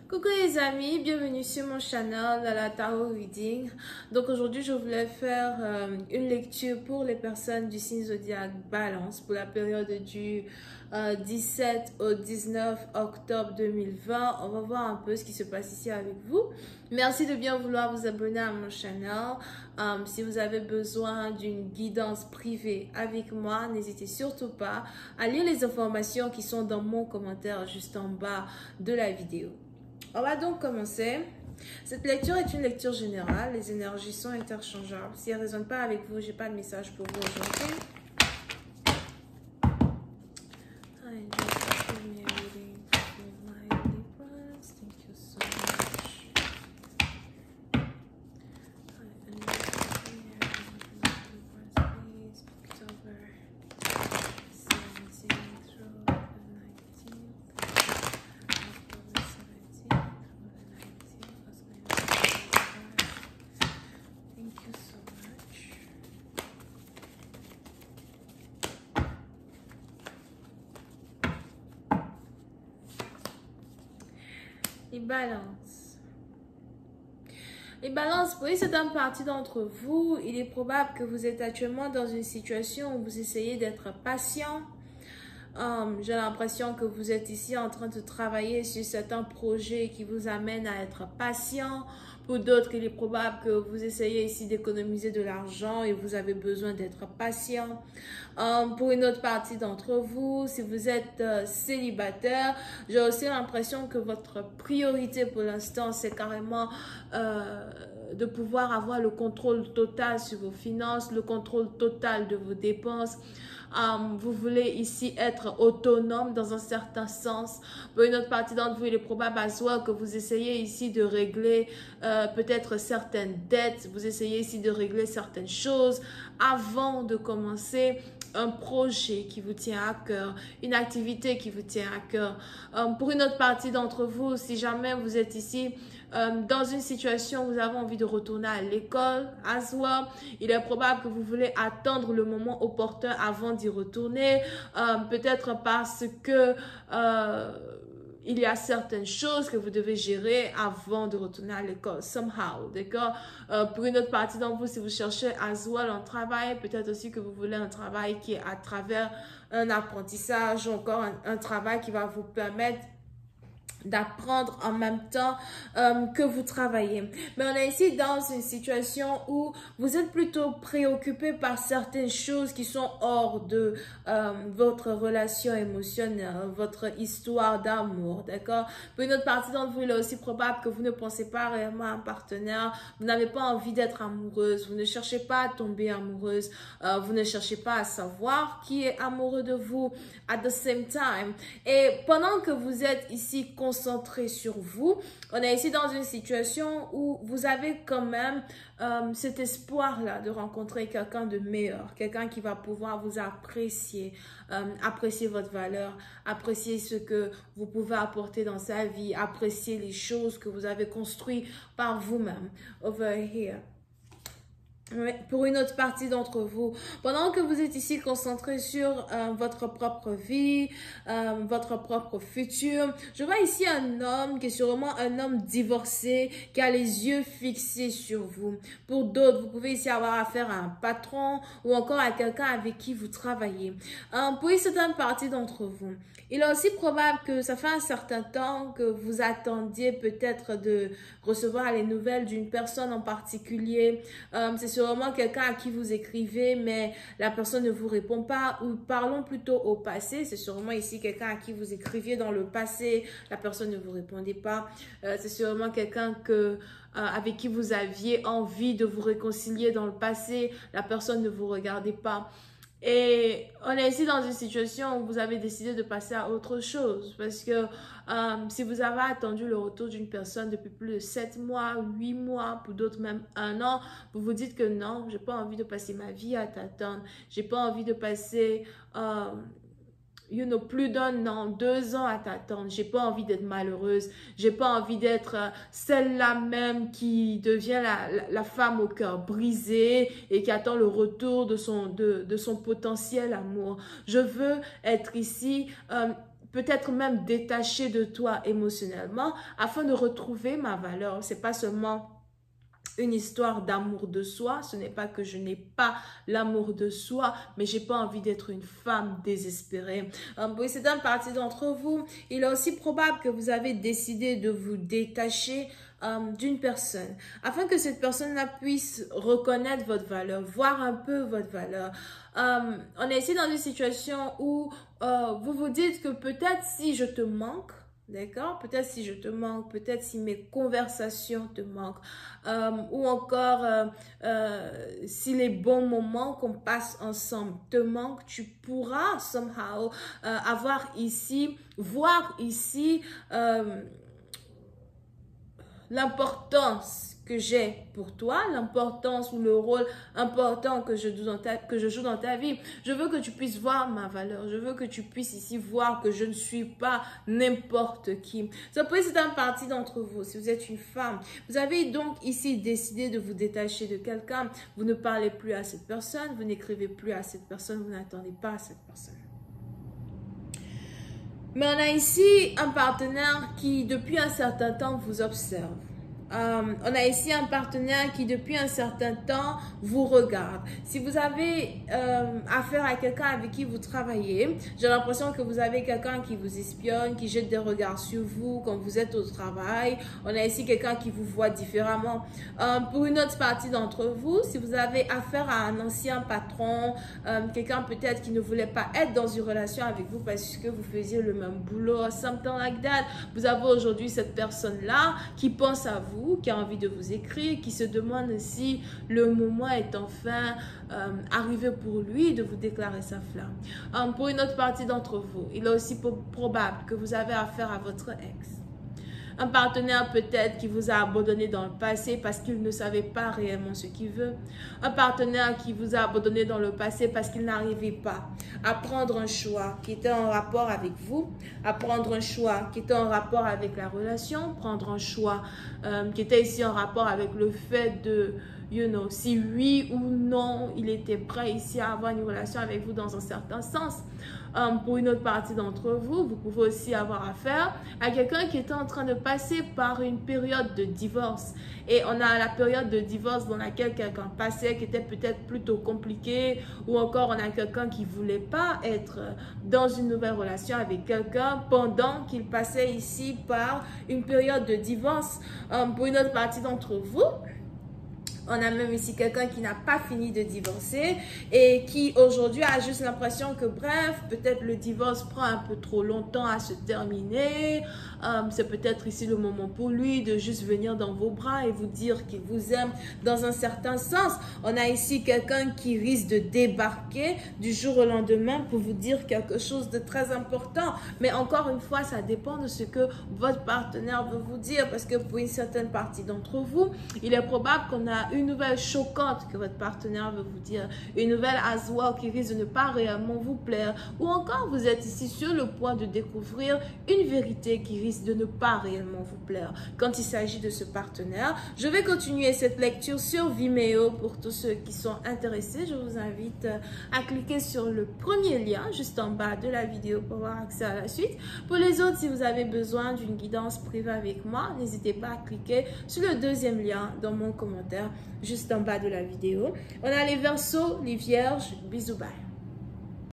Coucou les amis, bienvenue sur mon channel de la Tarot Reading. Donc aujourd'hui je voulais faire une lecture pour les personnes du signe zodiaque Balance pour la période du 17 au 19 octobre 2020. On va voir un peu ce qui se passe ici avec vous. Merci de bien vouloir vous abonner à mon channel. Si vous avez besoin d'une guidance privée avec moi, n'hésitez surtout pas à lire les informations qui sont dans mon commentaire juste en bas de la vidéo. On va donc commencer. Cette lecture est une lecture générale. Les énergies sont interchangeables. Si elles ne résonnent pas avec vous, je n'ai pas de message pour vous aujourd'hui. Les balances. Les balances, pour une certaine partie d'entre vous, il est probable que vous êtes actuellement dans une situation où vous essayez d'être patient. J'ai l'impression que vous êtes ici en train de travailler sur certains projets qui vous amènent à être patient. Pour d'autres, il est probable que vous essayez ici d'économiser de l'argent et vous avez besoin d'être patient. Pour une autre partie d'entre vous, si vous êtes célibataire, j'ai aussi l'impression que votre priorité pour l'instant, c'est carrément de pouvoir avoir le contrôle total sur vos finances, le contrôle total de vos dépenses. Vous voulez ici être autonome dans un certain sens. Pour une autre partie d'entre vous, il est probable à soi que vous essayez ici de régler peut-être certaines dettes. Vous essayez ici de régler certaines choses avant de commencer un projet qui vous tient à cœur, une activité qui vous tient à cœur. Pour une autre partie d'entre vous, si jamais vous êtes ici dans une situation où vous avez envie de retourner à l'école, à soi, il est probable que vous voulez attendre le moment opportun avant d'y retourner, peut-être parce que il y a certaines choses que vous devez gérer avant de retourner à l'école, somehow, d'accord? Pour une autre partie d'entre vous, si vous cherchez à Zoual un travail, peut-être aussi que vous voulez un travail qui est à travers un apprentissage ou encore un travail qui va vous permettre d'apprendre en même temps que vous travaillez. Mais on est ici dans une situation où vous êtes plutôt préoccupé par certaines choses qui sont hors de votre relation émotionnelle, votre histoire d'amour, d'accord? Pour une autre partie d'entre vous, il est aussi probable que vous ne pensez pas réellement à un partenaire, vous n'avez pas envie d'être amoureuse, vous ne cherchez pas à tomber amoureuse, vous ne cherchez pas à savoir qui est amoureux de vous at the same time. Et pendant que vous êtes ici concentré sur vous, on est ici dans une situation où vous avez quand même cet espoir-là de rencontrer quelqu'un de meilleur, quelqu'un qui va pouvoir vous apprécier, apprécier votre valeur, apprécier ce que vous pouvez apporter dans sa vie, apprécier les choses que vous avez construites par vous-même. Over here. Pour une autre partie d'entre vous, pendant que vous êtes ici concentré sur votre propre vie, votre propre futur, je vois ici un homme qui est sûrement un homme divorcé, qui a les yeux fixés sur vous. Pour d'autres, vous pouvez ici avoir affaire à un patron ou encore à quelqu'un avec qui vous travaillez. Pour une certaine partie d'entre vous, il est aussi probable que ça fait un certain temps que vous attendiez peut-être de recevoir les nouvelles d'une personne en particulier. C'est sûrement quelqu'un à qui vous écrivez, mais la personne ne vous répond pas. Ou parlons plutôt au passé. C'est sûrement ici quelqu'un à qui vous écriviez dans le passé. La personne ne vous répondait pas. C'est sûrement quelqu'un avec qui vous aviez envie de vous réconcilier dans le passé. La personne ne vous regardait pas. Et on est ici dans une situation où vous avez décidé de passer à autre chose. Parce que si vous avez attendu le retour d'une personne depuis plus de 7 mois, 8 mois, pour d'autres même 1 an, vous vous dites que non, j'ai pas envie de passer ma vie à t'attendre. J'ai pas envie de passer plus d'1 an, 2 ans à t'attendre. J'ai pas envie d'être malheureuse. J'ai pas envie d'être celle-là même qui devient la femme au cœur brisé et qui attend le retour de son potentiel amour. Je veux être ici peut-être même détacher de toi émotionnellement afin de retrouver ma valeur. C'est pas seulement une histoire d'amour de soi, ce n'est pas que je n'ai pas l'amour de soi, mais j'ai pas envie d'être une femme désespérée. Pour certaines parties d'entre vous, il est aussi probable que vous avez décidé de vous détacher d'une personne, afin que cette personne-là puisse reconnaître votre valeur, voir un peu votre valeur. On est ici dans une situation où vous vous dites que peut-être si je te manque, d'accord? Peut-être si je te manque, peut-être si mes conversations te manquent, ou encore si les bons moments qu'on passe ensemble te manquent, tu pourras somehow voir ici l'importance que j'ai pour toi, l'importance ou le rôle important que je joue dans ta vie. Je veux que tu puisses voir ma valeur. Je veux que tu puisses ici voir que je ne suis pas n'importe qui. Ça peut être une partie d'entre vous. Si vous êtes une femme, vous avez donc ici décidé de vous détacher de quelqu'un. Vous ne parlez plus à cette personne, vous n'écrivez plus à cette personne, vous n'attendez pas à cette personne. Mais on a ici un partenaire qui, depuis un certain temps, vous observe. On a ici un partenaire qui, depuis un certain temps, vous regarde. Si vous avez affaire à quelqu'un avec qui vous travaillez, j'ai l'impression que vous avez quelqu'un qui vous espionne, qui jette des regards sur vous quand vous êtes au travail. On a ici quelqu'un qui vous voit différemment. Pour une autre partie d'entre vous, si vous avez affaire à un ancien patron, quelqu'un peut-être qui ne voulait pas être dans une relation avec vous parce que vous faisiez le même boulot, something like that, vous avez aujourd'hui cette personne-là qui pense à vous, qui a envie de vous écrire, qui se demande si le moment est enfin arrivé pour lui de vous déclarer sa flamme. Pour une autre partie d'entre vous, il est aussi probable que vous avez affaire à votre ex. Un partenaire peut-être qui vous a abandonné dans le passé parce qu'il ne savait pas réellement ce qu'il veut. Un partenaire qui vous a abandonné dans le passé parce qu'il n'arrivait pas à prendre un choix qui était en rapport avec vous, à prendre un choix qui était en rapport avec la relation, prendre un choix qui était ici en rapport avec le fait de, si oui ou non, il était prêt ici à avoir une relation avec vous dans un certain sens. Pour une autre partie d'entre vous, vous pouvez aussi avoir affaire à quelqu'un qui était en train de passer par une période de divorce. Et on a la période de divorce dans laquelle quelqu'un passait, qui était peut-être plutôt compliquée, ou encore on a quelqu'un qui ne voulait pas être dans une nouvelle relation avec quelqu'un pendant qu'il passait ici par une période de divorce. Pour une autre partie d'entre vous, on a même ici quelqu'un qui n'a pas fini de divorcer et qui aujourd'hui a juste l'impression que bref, peut-être le divorce prend un peu trop longtemps à se terminer. C'est peut-être ici le moment pour lui de juste venir dans vos bras et vous dire qu'il vous aime dans un certain sens. On a ici quelqu'un qui risque de débarquer du jour au lendemain pour vous dire quelque chose de très important. Mais encore une fois, ça dépend de ce que votre partenaire veut vous dire parce que pour une certaine partie d'entre vous, il est probable qu'on a une nouvelle choquante que votre partenaire veut vous dire, une nouvelle as well qui risque de ne pas réellement vous plaire, ou encore vous êtes ici sur le point de découvrir une vérité qui risque de ne pas réellement vous plaire. Quand il s'agit de ce partenaire, je vais continuer cette lecture sur Vimeo pour tous ceux qui sont intéressés. Je vous invite à cliquer sur le premier lien juste en bas de la vidéo pour avoir accès à la suite. Pour les autres, si vous avez besoin d'une guidance privée avec moi, n'hésitez pas à cliquer sur le deuxième lien dans mon commentaire juste en bas de la vidéo. On a les Verseaux, les Vierges. Bisous, bye.